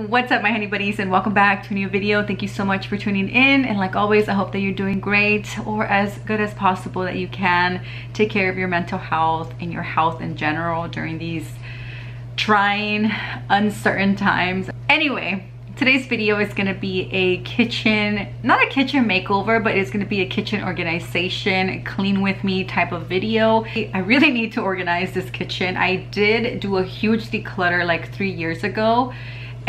What's up, my honey buddies, and welcome back to a new video. Thank you so much for tuning in, and like always, I hope that you're doing great or as good as possible that you can. Take care of your mental health and your health in general during these trying, uncertain times. Anyway, today's video is going to be a kitchen, not a kitchen makeover, but it's going to be a kitchen organization, clean with me type of video. I really need to organize this kitchen. I did do a huge declutter like 3 years ago,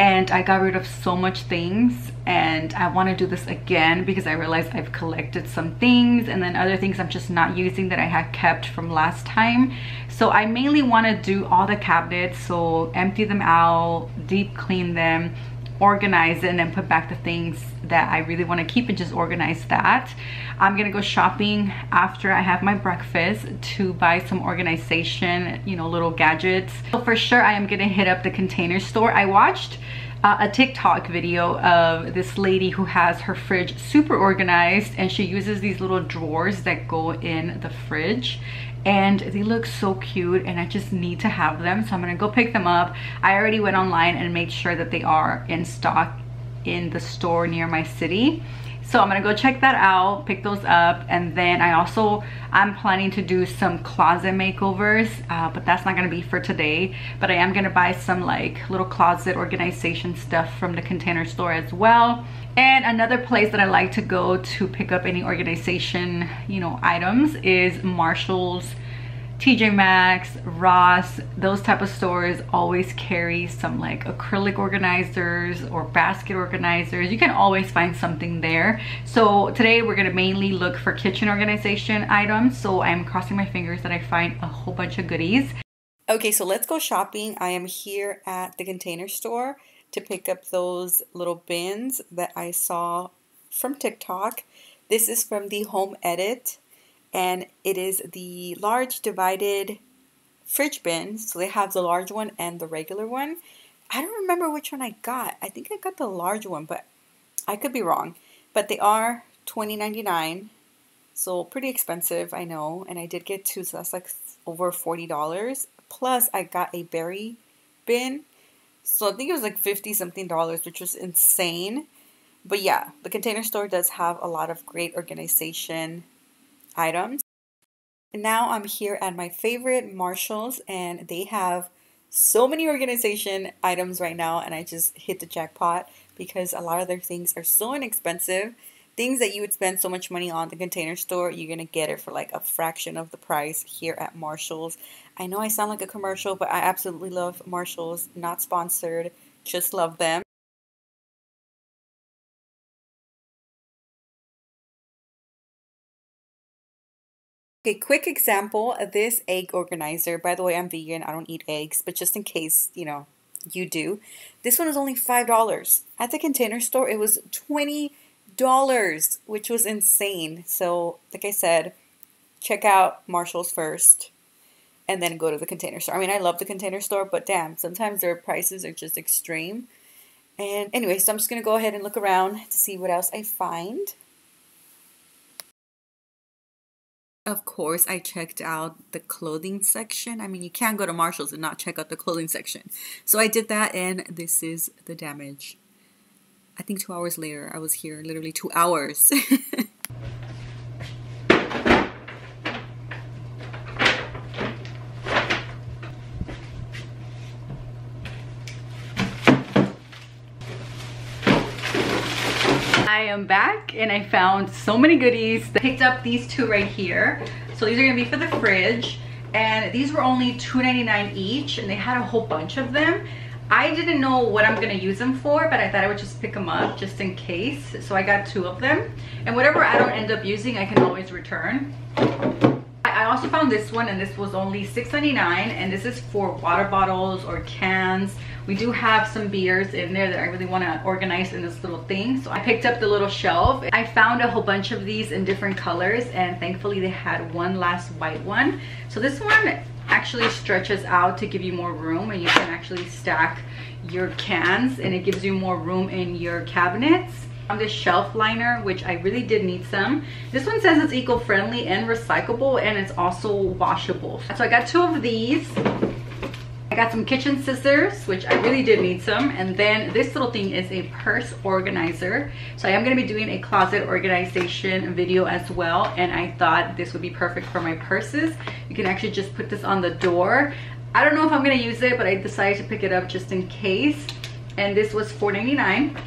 and I got rid of so much things, and I want to do this again because I realized I've collected some things and then other things I'm just not using that I had kept from last time. So I mainly want to do all the cabinets, so empty them out, deep clean them, organize it, and then put back the things that I really want to keep and just organize that. I'm gonna go shopping after I have my breakfast to buy some organization, you know, little gadgets. So for sure I am gonna hit up the Container Store. I watched a TikTok video of this lady who has her fridge super organized, and she uses these little drawers that go in the fridge, and they look so cute, and I just need to have them. So I'm gonna go pick them up. I already went online and made sure that they are in stock in the store near my city. So I'm gonna go check that out, pick those up, and then I'm planning to do some closet makeovers, but that's not gonna be for today. But I am gonna buy some like little closet organization stuff from the Container Store as well. And another place that I like to go to pick up any organization, you know, items is Marshall's, TJ Maxx, Ross. Those type of stores always carry some like acrylic organizers or basket organizers. You can always find something there. So today we're gonna mainly look for kitchen organization items. So I'm crossing my fingers that I find a whole bunch of goodies. Okay, so let's go shopping. I am here at the Container Store to pick up those little bins that I saw from TikTok. This is from the Home Edit, and it is the large divided fridge bin. So they have the large one and the regular one. I don't remember which one I got. I think I got the large one, but I could be wrong. But they are $20.99, so pretty expensive, I know. And I did get two, so that's like over $40. Plus I got a berry bin, so I think it was like $50 something, which was insane. But yeah, the Container Store does have a lot of great organization items. And now I'm here at my favorite Marshall's, and they have so many organization items right now, and I just hit the jackpot because a lot of their things are so inexpensive. Things that you would spend so much money on the Container Store, you're gonna get it for like a fraction of the price here at Marshall's. I know I sound like a commercial, but I absolutely love Marshall's. Not sponsored, just love them. Okay, quick example of this egg organizer. By the way, I'm vegan, I don't eat eggs, but just in case, you know, you do. This one is only $5. At the Container Store, it was $20, which was insane. So, like I said, check out Marshall's first, and then go to the Container Store. I mean, I love the Container Store, but damn, sometimes their prices are just extreme. And anyway, so I'm just going to go ahead and look around to see what else I find. Of course, I checked out the clothing section. I mean, you can't go to Marshall's and not check out the clothing section. So I did that, and this is the damage. I think 2 hours later, I was here literally 2 hours. I am back, and I found so many goodies. I picked up these two right here. So these are gonna be for the fridge, and these were only $2.99 each, and they had a whole bunch of them. I didn't know what I'm gonna use them for, but I thought I would just pick them up just in case. So I got two of them, and whatever I don't end up using, I can always return. I also found this one, and this was only $6.99, and this is for water bottles or cans. We do have some beers in there that I really want to organize in this little thing. So I picked up the little shelf. I found a whole bunch of these in different colors, and thankfully they had one last white one. So this one actually stretches out to give you more room, and you can actually stack your cans, and it gives you more room in your cabinets. On this shelf liner, which I really did need some. This one says it's eco-friendly and recyclable, and it's also washable. So I got two of these. I got some kitchen scissors, which I really did need some, and then this little thing is a purse organizer. So I am going to be doing a closet organization video as well, and I thought this would be perfect for my purses. You can actually just put this on the door. I don't know if I'm going to use it, but I decided to pick it up just in case, and this was $4.99.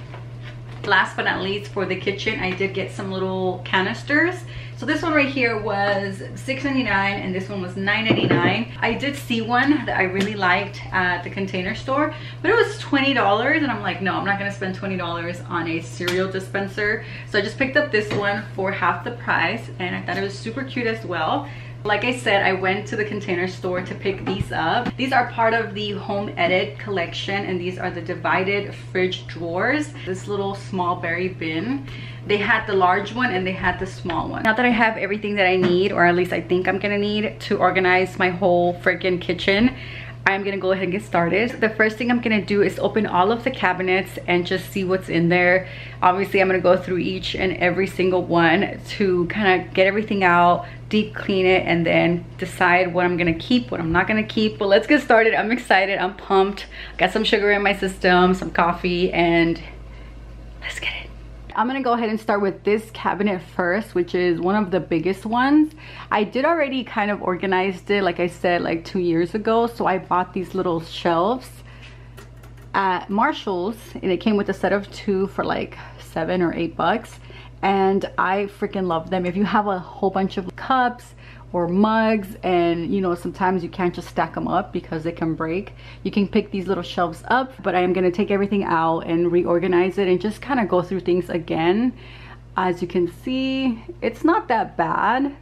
Last but not least, for the kitchen, I did get some little canisters. So this one right here was $6.99 and this one was $9.99. I did see one that I really liked at the Container Store, but it was $20, and I'm like, no, I'm not gonna spend $20 on a cereal dispenser. So I just picked up this one for half the price, and I thought it was super cute as well. Like I said, I went to the Container Store to pick these up. These are part of the Home Edit collection, and these are the divided fridge drawers. This little small berry bin. They had the large one and they had the small one. Now that I have everything that I need, or at least I think I'm gonna need to organize my whole freaking kitchen, I'm gonna go ahead and get started. The first thing I'm gonna do is open all of the cabinets and just see what's in there. Obviously, I'm gonna go through each and every single one to kind of get everything out, deep clean it, and then decide what I'm gonna keep, what I'm not gonna keep. But let's get started. I'm excited, I'm pumped. Got some sugar in my system, some coffee, and let's get it. I'm gonna go ahead and start with this cabinet first, which is one of the biggest ones. I did already kind of organized it, like I said, like 2 years ago. So I bought these little shelves at Marshall's, and it came with a set of 2 for like $7 or $8, and I freaking love them. If you have a whole bunch of cups or mugs, and you know, sometimes you can't just stack them up because they can break, you can pick these little shelves up. But I am going to take everything out and reorganize it and just kind of go through things again. As you can see, it's not that bad.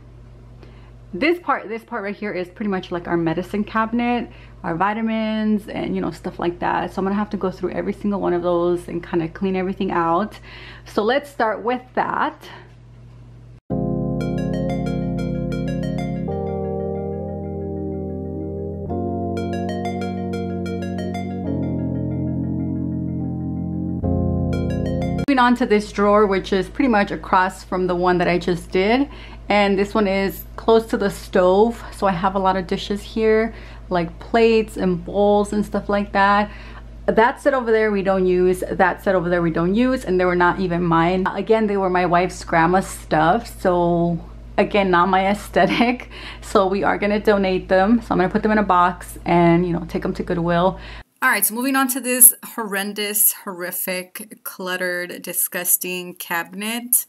This part right here is pretty much like our medicine cabinet, our vitamins, and you know, stuff like that. So I'm gonna have to go through every single one of those and kind of clean everything out. So let's start with that. Moving on to this drawer, which is pretty much across from the one that I just did, and this one is close to the stove, so I have a lot of dishes here, like plates and bowls and stuff like that. That set over there we don't use, that set over there we don't use, and they were not even mine. Again, they were my wife's grandma's stuff, so again, not my aesthetic. So we are gonna donate them. So I'm gonna put them in a box and, you know, take them to Goodwill. All right, so moving on to this horrendous, horrific, cluttered, disgusting cabinet.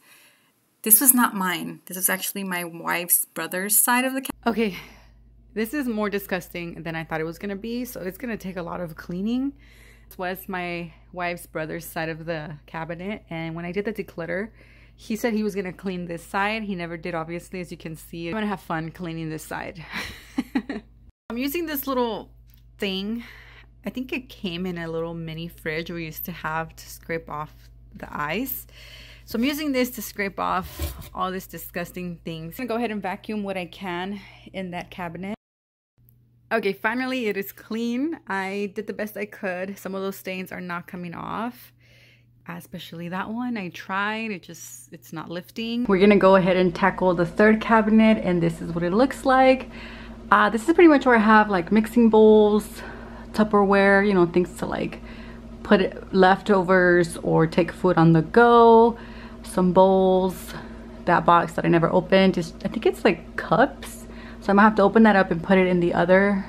This was not mine. This is actually my wife's brother's side of the cabinet. Okay, this is more disgusting than I thought it was gonna be, so it's gonna take a lot of cleaning. This was my wife's brother's side of the cabinet, and when I did the declutter, he said he was gonna clean this side. He never did, obviously, as you can see. I'm gonna have fun cleaning this side. I'm using this little thing. I think it came in a little mini fridge we used to have to scrape off the ice. So I'm using this to scrape off all this disgusting things. I'm gonna go ahead and vacuum what I can in that cabinet. Okay, finally it is clean. I did the best I could. Some of those stains are not coming off, especially that one. I tried, it's not lifting. We're gonna go ahead and tackle the third cabinet, and this is what it looks like. This is pretty much where I have like mixing bowls, Tupperware, you know, things to like put leftovers or take food on the go, some bowls, that box that I never opened, I think it's like cups. So I'm gonna have to open that up and put it in the other,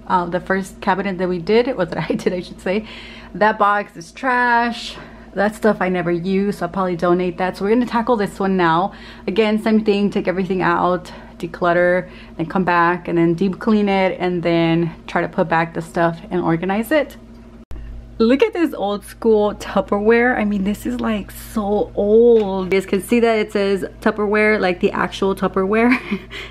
the first cabinet that we did, or that I did, I should say. That box is trash. That stuff I never use, so I'll probably donate that. So we're gonna tackle this one now. Again, same thing, take everything out, declutter, and come back and then deep clean it, and then try to put back the stuff and organize it. Look at this old school Tupperware. I mean, this is like so old. You guys can see that it says Tupperware, like the actual Tupperware.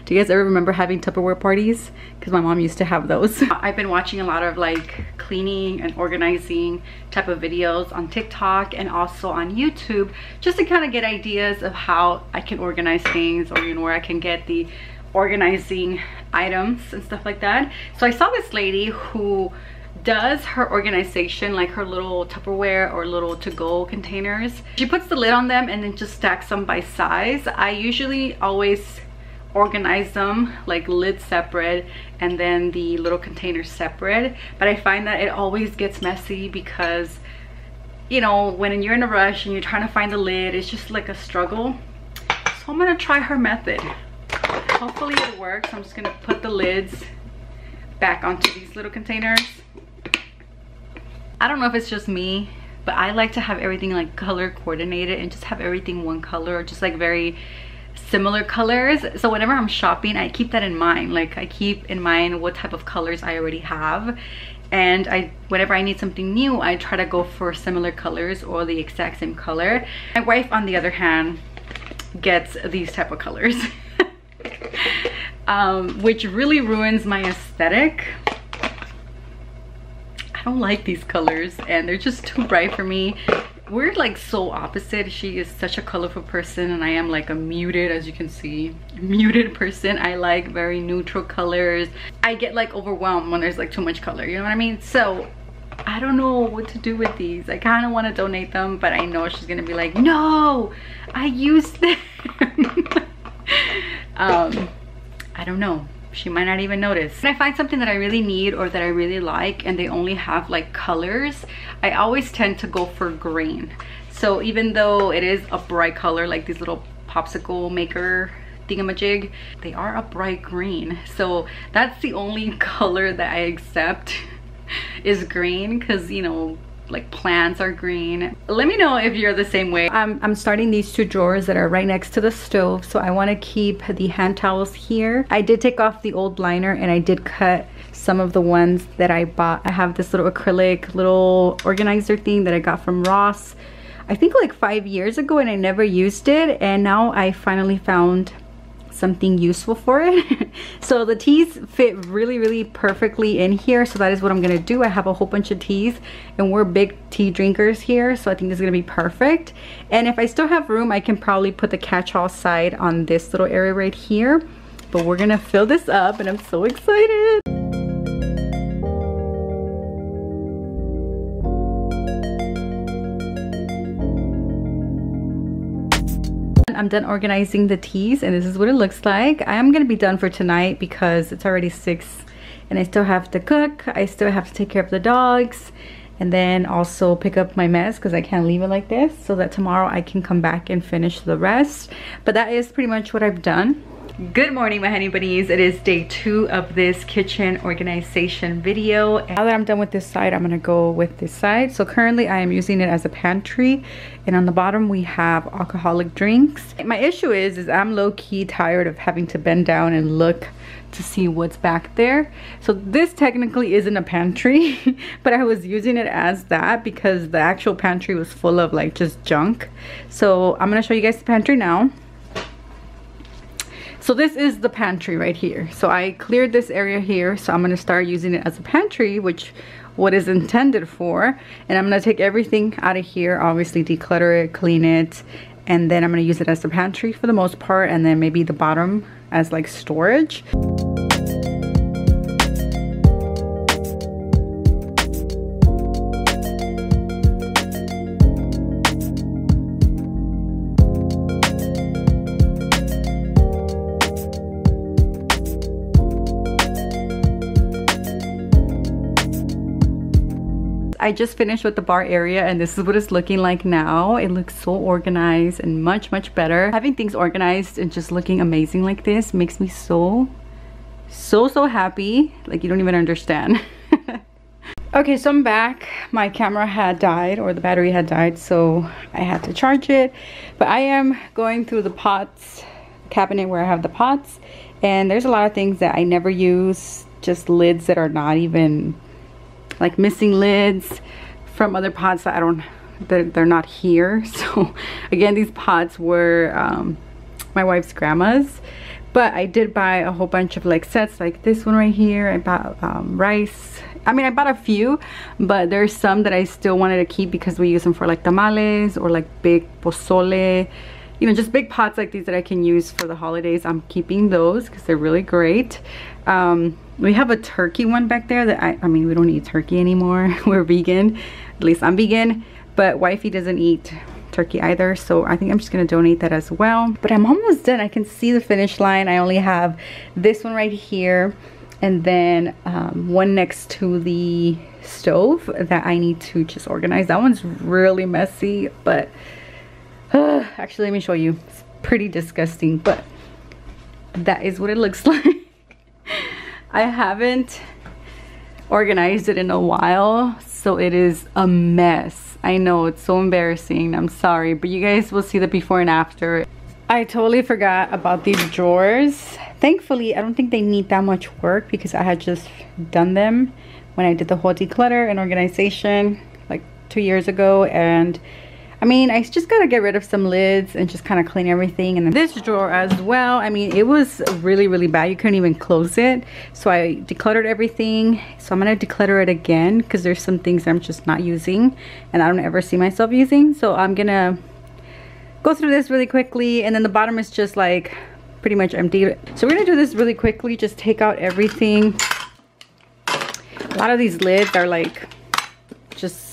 Do you guys ever remember having Tupperware parties? Because my mom used to have those. I've been watching a lot of like cleaning and organizing type of videos on TikTok and also on YouTube, just to kind of get ideas of how I can organize things, or you know, where I can get the organizing items and stuff like that. So I saw this lady who does her organization, like her little Tupperware or little to-go containers. She puts the lid on them and then just stacks them by size. I usually always organize them like lid separate and then the little containers separate, but I find that it always gets messy because, you know, when you're in a rush and you're trying to find the lid, it's just like a struggle. So I'm gonna try her method. Hopefully it works. I'm just gonna put the lids back onto these little containers. I don't know if it's just me, but I like to have everything like color coordinated and just have everything one color, just like very similar colors. So whenever I'm shopping, I keep that in mind. Like I keep in mind what type of colors I already have, and whenever I need something new, I try to go for similar colors or the exact same color. My wife, on the other hand, gets these type of colors. Which really ruins my aesthetic. I don't like these colors and they're just too bright for me. We're like so opposite. She is such a colorful person and I am like a muted, as you can see, muted person. I like very neutral colors. I get like overwhelmed when there's like too much color, you know what I mean? So I don't know what to do with these. I kind of want to donate them, but I know she's gonna be like, no, I used them. I don't know, she might not even notice. When I find something that I really need or that I really like and they only have like colors, I always tend to go for green. So even though it is a bright color, like these little popsicle maker thingamajig, they are a bright green. So that's the only color that I accept is green, because, you know, like plants are green. Let me know if you're the same way. I'm starting these two drawers that are right next to the stove, so I want to keep the hand towels here. I did take off the old liner and I did cut some of the ones that I bought. I have this little acrylic little organizer thing that I got from Ross, I think like 5 years ago, and I never used it, and now I finally found something useful for it. So the teas fit really perfectly in here, so that is what I'm gonna do. I have a whole bunch of teas and we're big tea drinkers here, so I think this is gonna be perfect. And if I still have room, I can probably put the catch-all side on this little area right here, but we're gonna fill this up and I'm so excited. I'm done organizing the teas and this is what it looks like. I am gonna be done for tonight because it's already 6 and I still have to cook. I still have to take care of the dogs and then also pick up my mess because I can't leave it like this, so that tomorrow I can come back and finish the rest. But that is pretty much what I've done. Good morning, my honey bunnies. It is day 2 of this kitchen organization video. Now that I'm done with this side, I'm gonna go with this side. So currently I am using it as a pantry, and on the bottom we have alcoholic drinks. My issue is I'm low-key tired of having to bend down and look to see what's back there. So this technically isn't a pantry, but I was using it as that because the actual pantry was full of like just junk. So I'm gonna show you guys the pantry now. So this is the pantry right here. So I cleared this area here, so I'm gonna start using it as a pantry, which what is intended for. And I'm gonna take everything out of here, obviously declutter it, clean it, and then I'm gonna use it as a pantry for the most part, and then maybe the bottom as like storage. I just finished with the bar area and this is what it's looking like now. It looks so organized and much better. Having things organized and just looking amazing like this makes me so happy. Like, you don't even understand. Okay, so I'm back. My camera had died, or the battery had died, so I had to charge it. But I am going through the pots cabinet where I have the pots, and there's a lot of things that I never use, just lids that are not even, like missing lids from other pots that they're not here. So again, these pots were my wife's grandma's, but I did buy a whole bunch of like sets like this one right here. I bought rice. I mean, I bought a few, but there's some that I still wanted to keep because we use them for like tamales or like big pozole, you know, just big pots like these that I can use for the holidays. I'm keeping those because they're really great. We have a turkey one back there that I mean, we don't eat turkey anymore. We're vegan, at least I'm vegan, but wifey doesn't eat turkey either, so I think I'm just gonna donate that as well. But I'm almost done. I can see the finish line. I only have this one right here, and then one next to the stove that I need to just organize. That one's really messy, but actually let me show you. It's pretty disgusting, but that is what it looks like. I haven't organized it in a while, so it is a mess. I know, it's so embarrassing. I'm sorry, but you guys will see the before and after. I totally forgot about these drawers. Thankfully, I don't think they need that much work because I had just done them when I did the whole declutter and organization like 2 years ago. And I mean, I just gotta get rid of some lids and just kind of clean everything. And this drawer as well, I mean, it was really bad. You couldn't even close it. So I decluttered everything. So I'm gonna declutter it again because there's some things that I'm just not using and I don't ever see myself using. So I'm gonna go through this really quickly, and then the bottom is just like pretty much empty. So we're gonna do this really quickly, just take out everything. A lot of these lids are like just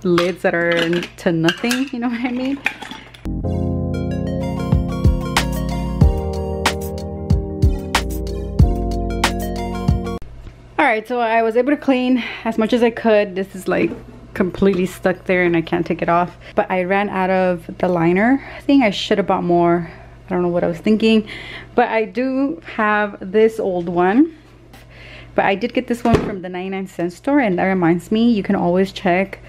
lids that are to nothing, you know what I mean? Alright, so I was able to clean as much as I could. This is like completely stuck there and I can't take it off. But I ran out of the liner. I think I should have bought more. I don't know what I was thinking. But I do have this old one. But I did get this one from the 99-cent store, and that reminds me, you can always check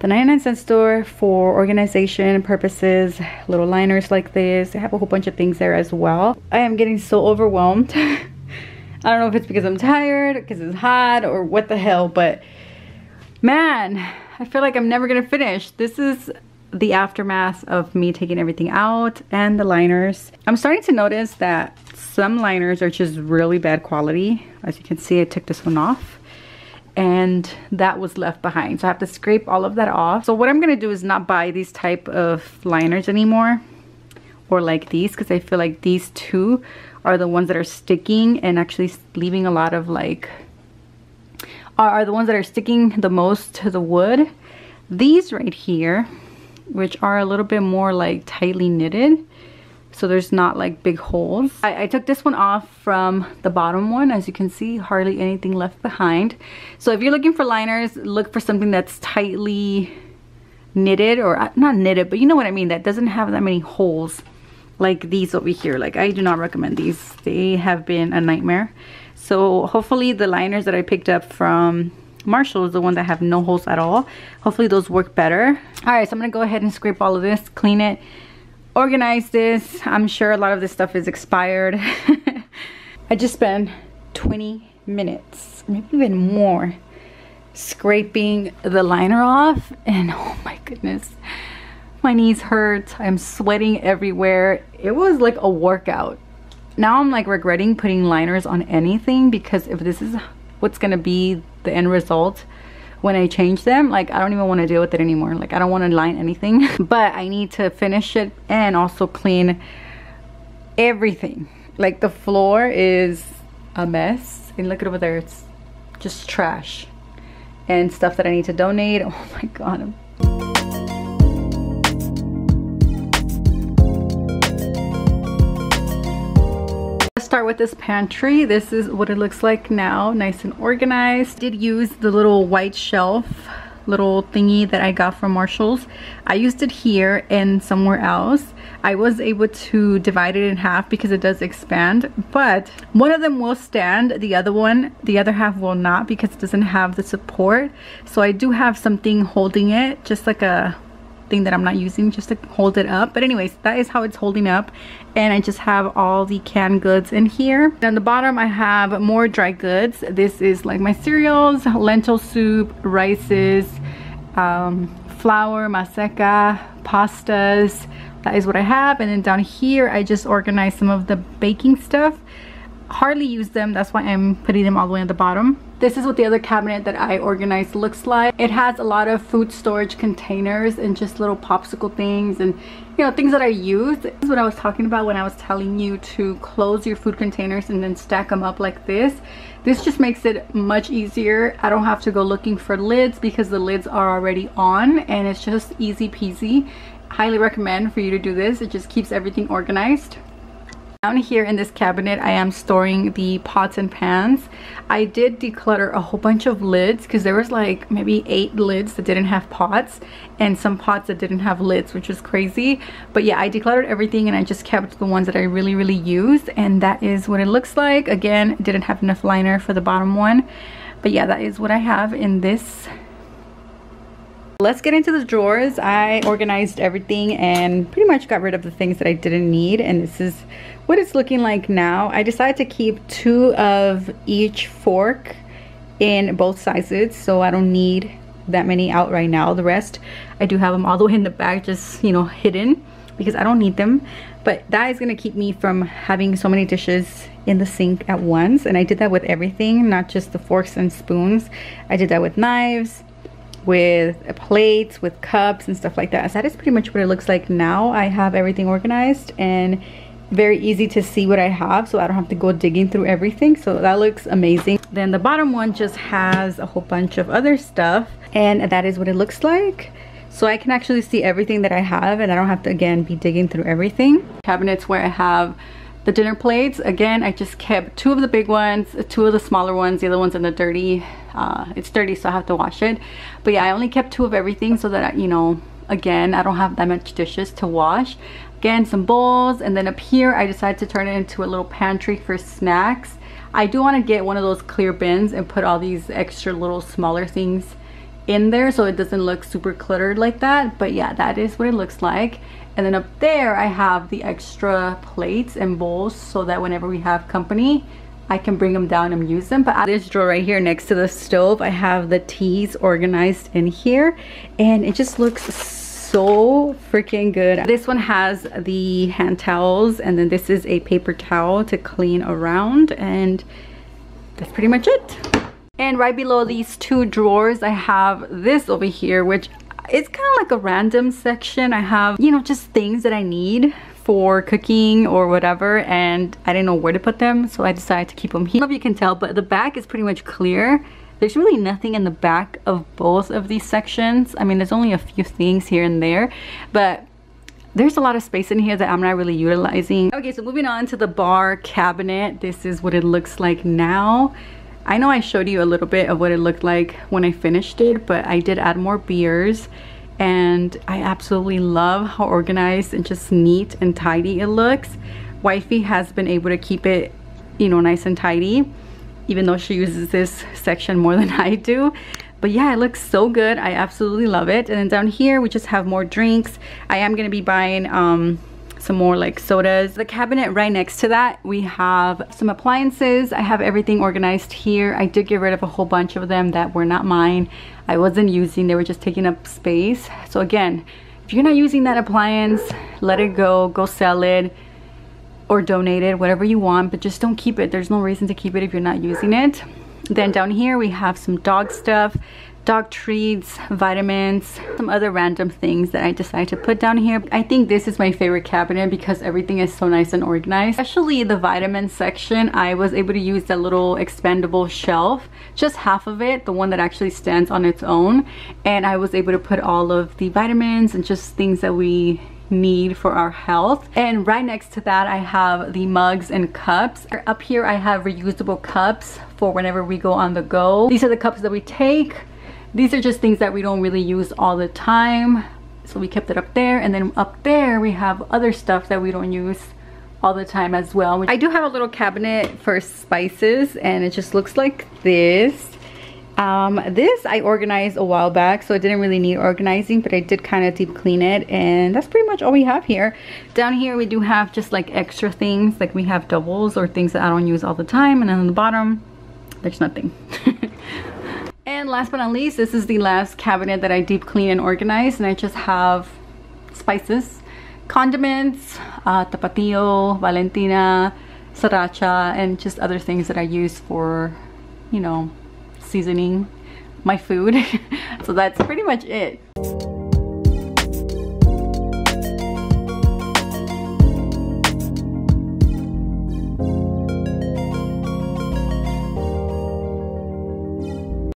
the 99-cent store for organization purposes, little liners like this. They have a whole bunch of things there as well. I am getting so overwhelmed. I don't know if it's because I'm tired, because it's hot, or what the hell, but man, I feel like I'm never gonna finish. This is the aftermath of me taking everything out and the liners. I'm starting to notice that some liners are just really bad quality. As you can see, I took this one off and that was left behind, so I have to scrape all of that off. So what I'm gonna do is not buy these type of liners anymore, or like these, because I feel like these two are the ones that are sticking and actually leaving a lot of like, are the ones that are sticking the most to the wood. These right here, which are a little bit more like tightly knitted, so there's not like big holes. I took this one off from the bottom one. As you can see, hardly anything left behind. So if you're looking for liners, look for something that's tightly knitted, or not knitted, but you know what I mean, that doesn't have that many holes like these over here. Like, I do not recommend these. They have been a nightmare. So hopefully the liners that I picked up from Marshall's, the ones that have no holes at all, hopefully those work better. All right, so I'm gonna go ahead and scrape all of this, clean it, organize this. I'm sure a lot of this stuff is expired. I just spent 20 minutes, maybe even more, scraping the liner off, and oh my goodness, my knees hurt. I'm sweating everywhere. It was like a workout. Now I'm like regretting putting liners on anything, because if this is what's gonna be the end result when I change them, like, I don't even want to deal with it anymore. Like, I don't want to line anything. But I need to finish it and also clean everything. Like, the floor is a mess, and look at over there, it's just trash and stuff that I need to donate. Oh my god. Let's start with this pantry. This is what it looks like now, nice and organized. Did use the little white shelf little thingy that I got from Marshall's. I used it here and somewhere else. I was able to divide it in half because it does expand, but one of them will stand, the other half will not, because it doesn't have the support. So I do have something holding it, just like a thing that I'm not using, just to hold it up. But anyways, that is how it's holding up. And I just have all the canned goods in here. Down the bottom I have more dry goods. This is like my cereals, lentil soup, rices, flour, maseca, pastas. That is what I have. And then down here I just organized some of the baking stuff. Hardly use them, that's why I'm putting them all the way at the bottom. This is what the other cabinet that I organized looks like. It has a lot of food storage containers and just little popsicle things and, you know, things that I use. This is what I was talking about when I was telling you to close your food containers and then stack them up like this. This just makes it much easier. I don't have to go looking for lids because the lids are already on, and it's just easy peasy. Highly recommend for you to do this. It just keeps everything organized. Down here in this cabinet, I am storing the pots and pans. I did declutter a whole bunch of lids because there was like maybe 8 lids that didn't have pots and some pots that didn't have lids, which was crazy. But yeah, I decluttered everything and I just kept the ones that I really used, and that is what it looks like. Again, didn't have enough liner for the bottom one, but yeah, that is what I have in this. Let's get into the drawers. I organized everything and pretty much got rid of the things that I didn't need, and this is what it's looking like now. I decided to keep 2 of each fork in both sizes, so I don't need that many out right now. The rest, I do have them all the way in the back, just, you know, hidden because I don't need them. But that is gonna keep me from having so many dishes in the sink at once, and I did that with everything, not just the forks and spoons. I did that with knives, with plates, with cups and stuff like that. So that is pretty much what it looks like now. I have everything organized and very easy to see what I have, so I don't have to go digging through everything. So that looks amazing. Then the bottom one just has a whole bunch of other stuff, and that is what it looks like. So I can actually see everything that I have, and I don't have to again be digging through everything. Cabinets where I have the dinner plates, again, I just kept 2 of the big ones, 2 of the smaller ones, the other one's in the dirty. It's dirty, so I have to wash it. But yeah, I only kept 2 of everything so that, you know, again, I don't have that much dishes to wash. Again, some bowls, and then up here I decided to turn it into a little pantry for snacks. I do want to get one of those clear bins and put all these extra little smaller things in there so it doesn't look super cluttered like that. But yeah, that is what it looks like. And then up there I have the extra plates and bowls so that whenever we have company, I can bring them down and use them. But this drawer right here next to the stove, I have the teas organized in here, and it just looks so freaking good. This one has the hand towels, and then this is a paper towel to clean around, and that's pretty much it. And right below these 2 drawers, I have this over here, which it's kind of like a random section. I have, you know, just things that I need for cooking or whatever, and I didn't know where to put them, so I decided to keep them here. I don't know if you can tell, but the back is pretty much clear. There's really nothing in the back of both of these sections. I mean, there's only a few things here and there, but there's a lot of space in here that I'm not really utilizing. Okay, so moving on to the bar cabinet. This is what it looks like now. I know I showed you a little bit of what it looked like when I finished it, but I did add more beers, and I absolutely love how organized and just neat and tidy it looks. Wifey has been able to keep it, you know, nice and tidy, even though she uses this section more than I do. But yeah, it looks so good. I absolutely love it. And then down here we just have more drinks. I am gonna be buying some more like sodas. The cabinet right next to that, we have some appliances. I have everything organized here. I did get rid of a whole bunch of them that were not mine. I wasn't using, they were just taking up space. So again, if you're not using that appliance, let it go sell it or donate it, whatever you want, but just don't keep it. There's no reason to keep it if you're not using it. Then down here we have some dog stuff, dog treats, vitamins, some other random things that I decided to put down here. I think this is my favorite cabinet because everything is so nice and organized. Especially the vitamin section, I was able to use that little expandable shelf, just half of it, the one that actually stands on its own, and I was able to put all of the vitamins and just things that we need for our health. And right next to that I have the mugs and cups. Up here I have reusable cups for whenever we go on the go. These are the cups that we take. These are just things that we don't really use all the time, so we kept it up there. And then up there we have other stuff that we don't use all the time as well. I do have a little cabinet for spices, and it just looks like this. This I organized a while back, so it didn't really need organizing, but I did kind of deep clean it, and that's pretty much all we have here. Down here we do have just like extra things, like we have doubles or things that I don't use all the time, and then on the bottom there's nothing. And last but not least, this is the last cabinet that I deep clean and organize, and I just have spices, condiments, tapatio, valentina, sriracha, and just other things that I use for, you know, seasoning my food. So that's pretty much it.